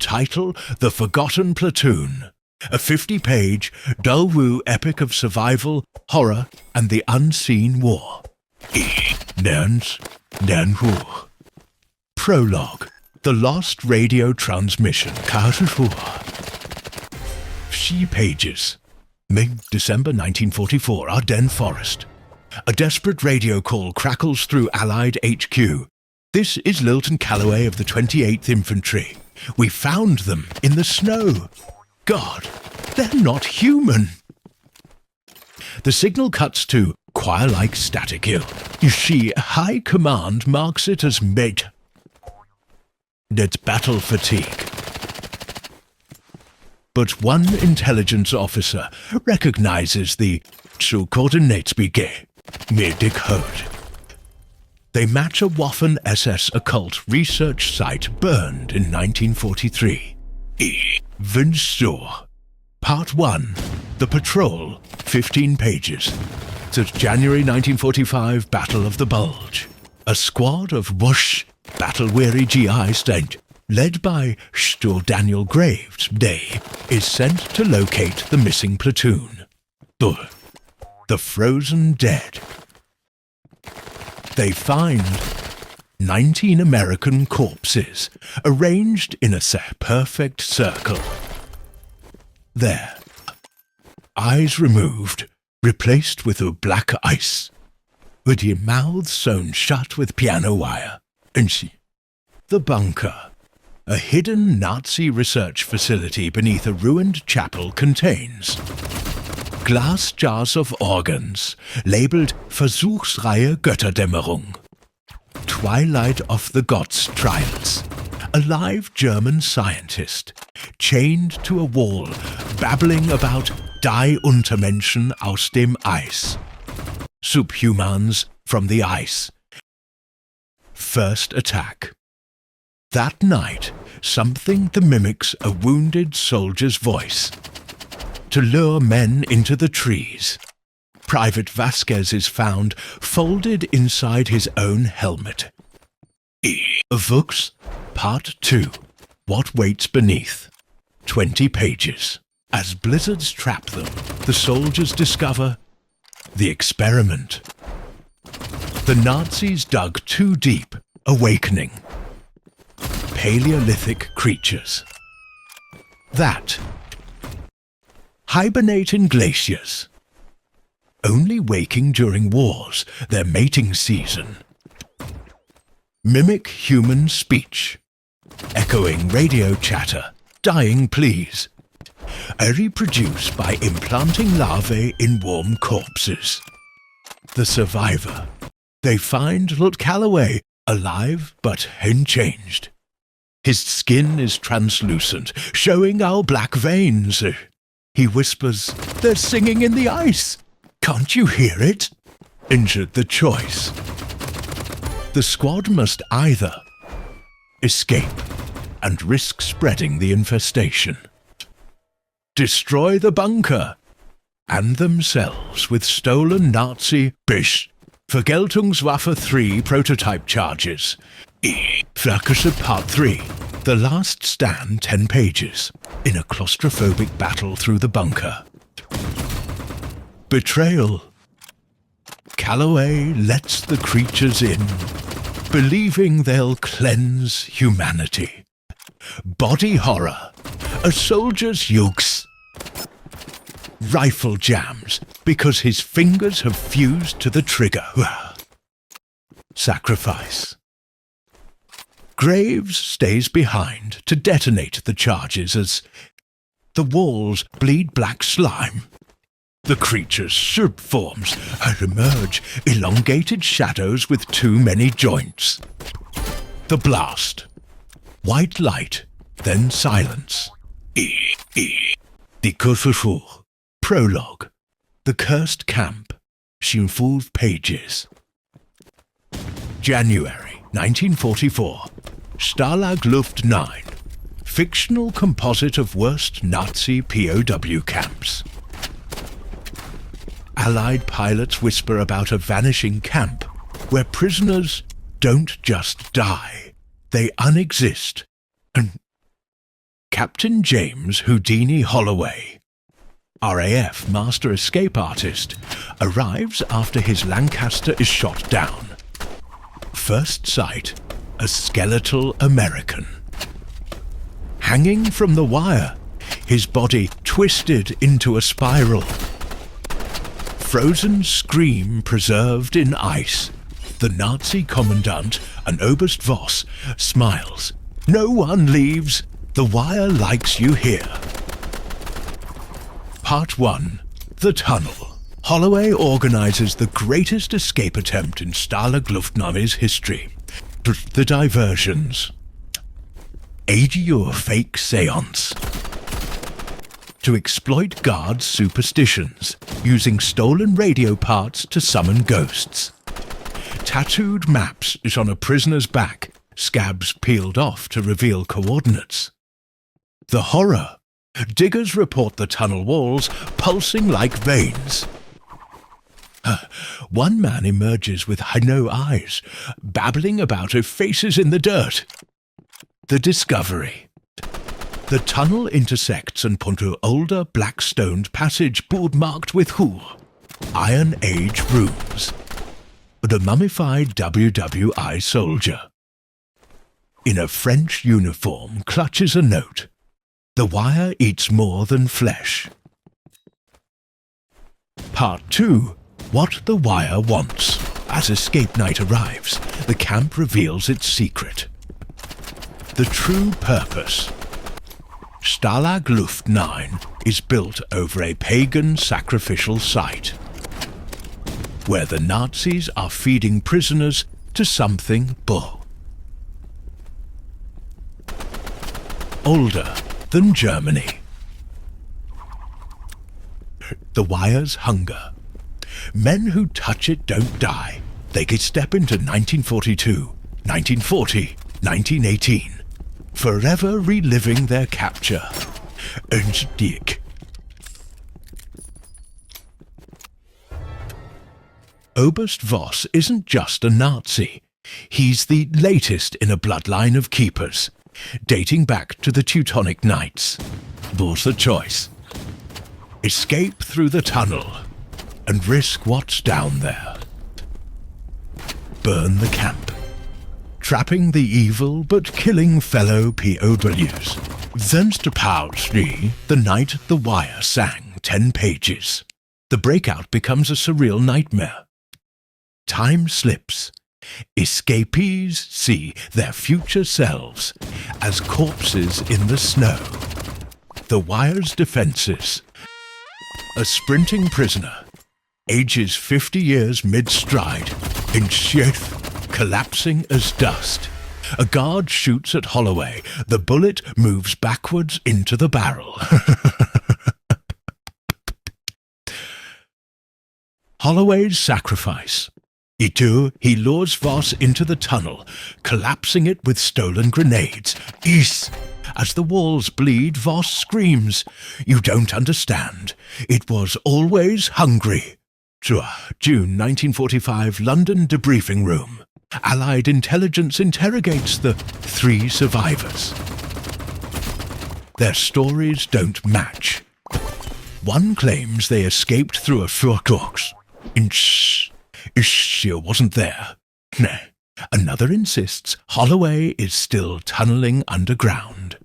title The Forgotten Platoon, a 50-page, dull-woo epic of survival, horror, and the unseen war. Prologue, The Lost Radio Transmission. 4 pages. December 1944, Ardennes Forest. A desperate radio call crackles through Allied HQ. This is Lilton Calloway of the 28th Infantry. We found them in the snow. God, they're not human. The signal cuts to choir-like static. You see, High Command marks it as That's battle fatigue. But one intelligence officer recognizes the Coordinates code. They match a Waffen SS occult research site burned in 1943. Wünschor. Part 1. The Patrol. 15 pages. The January 1945 Battle of the Bulge. A squad of battle-weary GI state, led by Daniel Graves, is sent to locate the missing platoon. The Frozen Dead. They find 19 American corpses, arranged in a perfect circle. There. Eyes removed, replaced with a black ice, with your mouths sewn shut with piano wire. The bunker. A hidden Nazi research facility beneath a ruined chapel contains glass jars of organs, labeled Versuchsreihe Götterdämmerung, Twilight of the Gods Trials. A live German scientist, chained to a wall, babbling about Die Untermenschen aus dem Eis, subhumans from the ice. First attack. That night, something that mimics a wounded soldier's voice. To lure men into the trees. Private Vasquez is found folded inside his own helmet. Vux, Part 2. What Waits Beneath. 20 pages. As blizzards trap them, the soldiers discover the experiment. The Nazis dug too deep, awakening. Paleolithic creatures. That. Hibernate in glaciers. Only waking during wars, their mating season. Mimic human speech. Echoing radio chatter, dying pleas. Reproduce by implanting larvae in warm corpses. The survivor. They find Lord Calloway, alive but unchanged. His skin is translucent, showing our black veins. He whispers, "They're singing in the ice. Can't you hear it?" Injured the choice. The squad must either escape and risk spreading the infestation, destroy the bunker and themselves with stolen Nazi Vergeltungswaffe 3 prototype charges. Flakische Part 3. The Last Stand, 10 pages. In a claustrophobic battle through the bunker. Betrayal. Calloway lets the creatures in, believing they'll cleanse humanity. Body horror. A soldier's yukes. Rifle jams, because his fingers have fused to the trigger. Sacrifice. Graves stays behind to detonate the charges as the walls bleed black slime. The creature's subforms emerge, elongated shadows with too many joints. The blast. White light, then silence. Die Kurfürst. Prologue. The Cursed Camp. 5 pages. January 1944. Stalag Luft 9. Fictional composite of worst Nazi POW camps. Allied pilots whisper about a vanishing camp where prisoners don't just die, they unexist Captain James Houdini Holloway, RAF Master Escape Artist, arrives after his Lancaster is shot down. First sight, a skeletal American. Hanging from the wire, his body twisted into a spiral. Frozen scream preserved in ice. The Nazi commandant, an Oberst Voss, smiles. No one leaves. The wire likes you here. Part 1. The Tunnel. Holloway organizes the greatest escape attempt in Stalag Lufthansa's history. The diversions. 80-year fake seance. To exploit guards' superstitions, using stolen radio parts to summon ghosts. Tattooed maps is on a prisoner's back, scabs peeled off to reveal coordinates. The horror. Diggers report the tunnel walls pulsing like veins. One man emerges with no eyes, babbling about faces in the dirt. The discovery. The tunnel intersects and points to older black-stoned passage board marked with Hu, Iron Age runes. The mummified WWI soldier, in a French uniform, clutches a note. The wire eats more than flesh. Part 2. What the wire wants. As escape night arrives, the camp reveals its secret. The true purpose. Stalag Luft 9 is built over a pagan sacrificial site, where the Nazis are feeding prisoners to something bull. Older than Germany. The wire's hunger. Men who touch it don't die. They could step into 1942, 1940, 1918, forever reliving their capture. And Dick. Oberst Voss isn't just a Nazi. He's the latest in a bloodline of keepers, dating back to the Teutonic Knights. What's the choice? Escape through the tunnel and risk what's down there. Burn the camp, trapping the evil but killing fellow POWs. Vensterpausli, the night the wire sang 10 pages. The breakout becomes a surreal nightmare. Time slips. Escapees see their future selves as corpses in the snow. The wire's defenses. A sprinting prisoner, ages 50 years mid-stride, in sheath, collapsing as dust. A guard shoots at Holloway. The bullet moves backwards into the barrel. Holloway's sacrifice. He lures Voss into the tunnel, collapsing it with stolen grenades. As the walls bleed, Voss screams, "You don't understand. It was always hungry." June 1945, London debriefing room. Allied intelligence interrogates the 3 survivors. Their stories don't match. One claims they escaped through a Furkox. She wasn't there. Another insists Holloway is still tunneling underground.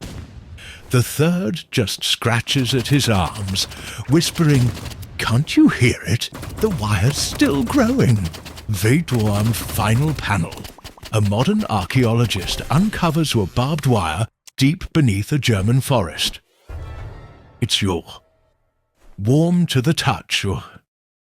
The third just scratches at his arms, whispering, "Can't you hear it? The wire's still growing." Veidworm final panel. A modern archaeologist uncovers a barbed wire deep beneath a German forest. It's warm to the touch, or